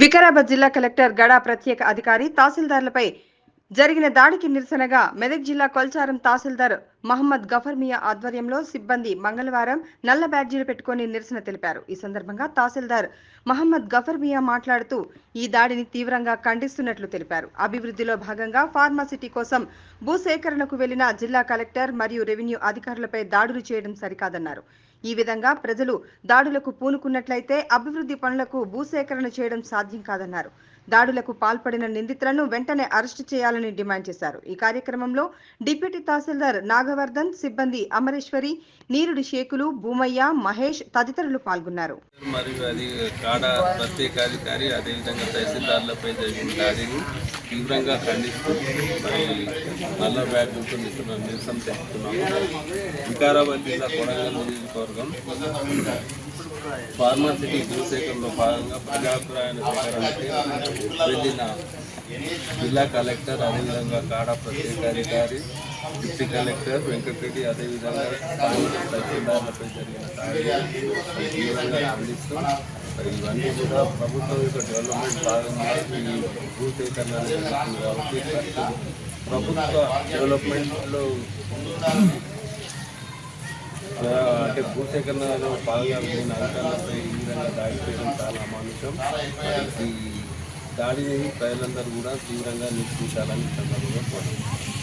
వికారాబాద్ జిల్లా కలెక్టర్ గడా ప్రత్యేక అధికారి తహసీల్దార్లపై జరిగిన దాడికి నిరసనగా మెదక్ జిల్లా కొల్చారం తహసీల్దార్ మహమ్మద్ గఫర్ మియా ఆధ్వర్యంలో సిబ్బంది మంగళవారం నల్ల బ్యాడ్జీలు పెట్టుకుని నిరసన తెలిపారు. ఈ సందర్భంగా తహసీల్దార్ మహమ్మద్ గఫర్ మియా మాట్లాడుతూ ఈ దాడిని తీవ్రంగా ఖండిస్తున్నట్లు తెలిపారు. అభివృద్ధిలో భాగంగా ఫార్మాసిటీ కోసం భూసేకరణకు వెళ్లిన జిల్లా కలెక్టర్ మరియు రెవెన్యూ అధికారులపై దాడులు చేయడం సరికాదన్నారు. ఈ విధంగా ప్రజలు దాడులకు పూనుకున్నట్లయితే అభివృద్ధి పనులకు భూసేకరణ చేయడం సాధ్యం కాదన్నారు. దాడులకు పాల్పడిన నిందితులను వెంటనే అరెస్టు చేయాలని డిమాండ్ చేశారు. ఈ కార్యక్రమంలో డిప్యూటీ తహసీల్దార్ నాగవర్ధన్, సిబ్బంది అమరేశ్వరి, నీరుడి షేకులు, భూమయ్య, మహేష్ తదితరులు పాల్గొన్నారు. మరియు అది కాడా ప్రత్యేకాధికారి అదేవిధంగా తహసీల్దార్లపై జరిగిన దాడిని తీవ్రంగా ఖండిస్తూ మరి నల్ల బ్యాడ్లతో నిరసన తెలుపుతున్నాము. వికారాబాద్ జిల్లా కొడంగల్ నియోజకవర్గం ఫార్మాసిటీ భూసేకరణలో భాగంగా ప్రజాభిప్రాయాన్ని సేకరణకి వెళ్ళిన జిల్లా కలెక్టర్ అదేవిధంగా కాడా ప్రత్యేకాధికారి, డిప్యూటీ కలెక్టర్ వెంకటరెడ్డి అదేవిధంగా తహసీల్దార్లపై జరిగిన దాడిని తీవ్రంగా ఖండిస్తూ మరి ఇవన్నీ కూడా ప్రభుత్వం యొక్క డెవలప్మెంట్ భాగంగా ఈ భూసేకరణ జరుగుతుంది కాబట్టి ప్రభుత్వ డెవలప్మెంట్లో అంటే భూసేకరణలో బాగా వెళ్ళిన అధికారులపై ఈ విధంగా దాడి చేయడం చాలా అమానుషం. ఈ దాడిని ప్రజలందరూ కూడా తీవ్రంగా నిరసించాలని సందర్భంగా కోరుతున్నాను.